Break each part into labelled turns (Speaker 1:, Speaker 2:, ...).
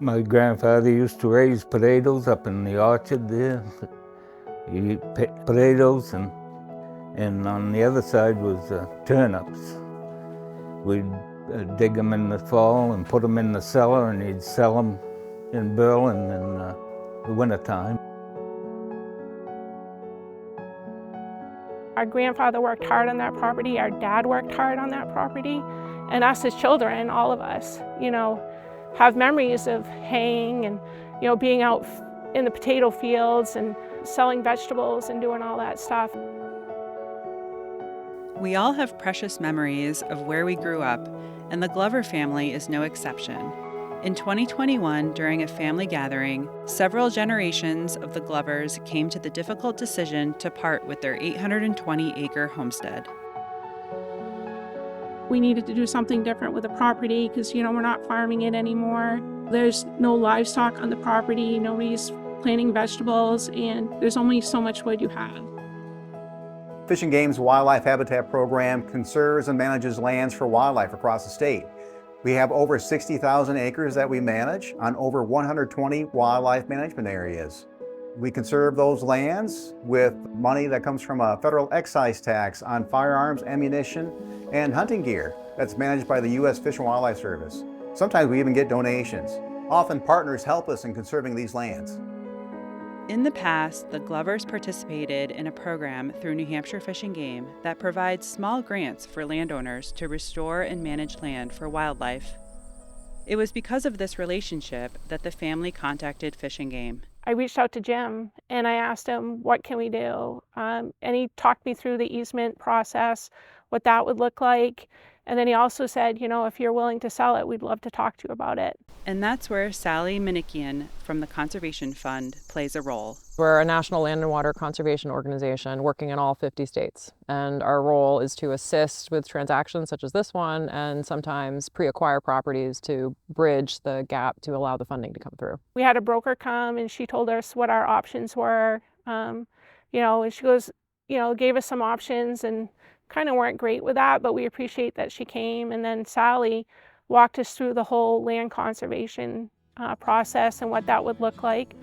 Speaker 1: My grandfather used to raise potatoes up in the orchard there. He picked potatoes, and on the other side was turnips. We'd dig them in the fall and put them in the cellar, and he'd sell them in Berlin in the wintertime.
Speaker 2: Our grandfather worked hard on that property, our dad worked hard on that property, and us as children, all of us, have memories of haying and, being out in the potato fields and selling vegetables and doing all that stuff.
Speaker 3: We all have precious memories of where we grew up, and the Glover family is no exception. In 2021, during a family gathering, several generations of the Glovers came to the difficult decision to part with their 820-acre homestead.
Speaker 2: We needed to do something different with the property because, we're not farming it anymore. There's no livestock on the property, nobody's planting vegetables, and there's only so much wood you have.
Speaker 4: Fish and Game's Wildlife Habitat Program conserves and manages lands for wildlife across the state. We have over 60,000 acres that we manage on over 120 wildlife management areas. We conserve those lands with money that comes from a federal excise tax on firearms, ammunition, and hunting gear that's managed by the U.S. Fish and Wildlife Service. Sometimes we even get donations. Often partners help us in conserving these lands.
Speaker 3: In the past, the Glovers participated in a program through New Hampshire Fish and Game that provides small grants for landowners to restore and manage land for wildlife. It was because of this relationship that the family contacted Fish and Game.
Speaker 2: I reached out to Jim and I asked him, what can we do? And he talked me through the easement process, what that would look like. And then he also said, if you're willing to sell it, we'd love to talk to you about it.
Speaker 3: And that's where Sally Minikian from the Conservation Fund plays a role.
Speaker 5: We're a national land and water conservation organization working in all 50 states. And our role is to assist with transactions such as this one and sometimes pre-acquire properties to bridge the gap to allow the funding to come through.
Speaker 2: We had a broker come and she told us what our options were. And she goes, gave us some options and kind of weren't great with that, but we appreciate that she came. And then Sally walked us through the whole land conservation process and what that would look like.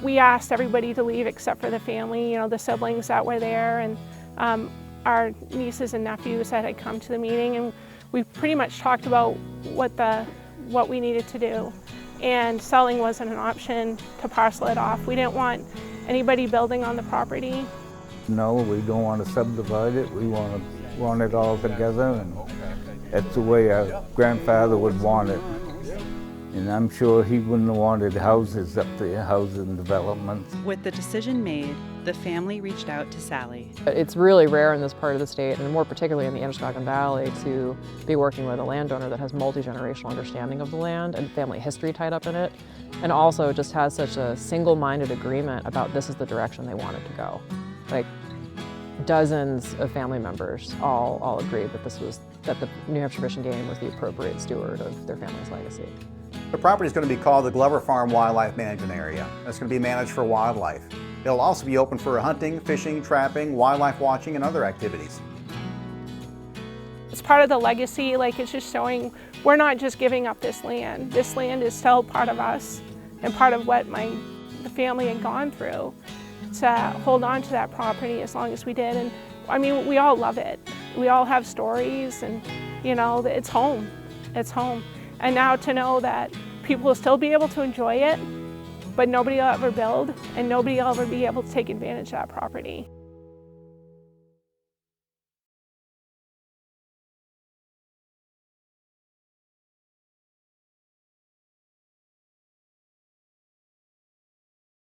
Speaker 2: We asked everybody to leave except for the family, the siblings that were there, and our nieces and nephews that had come to the meeting, and we pretty much talked about what we needed to do. And selling wasn't an option to parcel it off. We didn't want anybody building on the property.
Speaker 1: No, we don't want to subdivide it. We want it all together, and that's the way our grandfather would want it. And I'm sure he wouldn't have wanted houses up there, housing developments.
Speaker 3: With the decision made, the family reached out to Sally.
Speaker 5: It's really rare in this part of the state, and more particularly in the Androscoggin Valley, to be working with a landowner that has multi-generational understanding of the land and family history tied up in it, and also just has such a single-minded agreement about this is the direction they wanted to go. Like, dozens of family members all agreed that that the New Hampshire Fish and Game was the appropriate steward of their family's legacy.
Speaker 4: The property is going to be called the Glover Farm Wildlife Management Area. It's going to be managed for wildlife. It'll also be open for hunting, fishing, trapping, wildlife watching, and other activities.
Speaker 2: It's part of the legacy, it's just showing we're not just giving up this land. This land is still part of us and part of what the family had gone through. To hold on to that property as long as we did. And I mean, we all love it. We all have stories, and it's home. It's home. And now to know that people will still be able to enjoy it, but nobody will ever build and nobody will ever be able to take advantage of that property.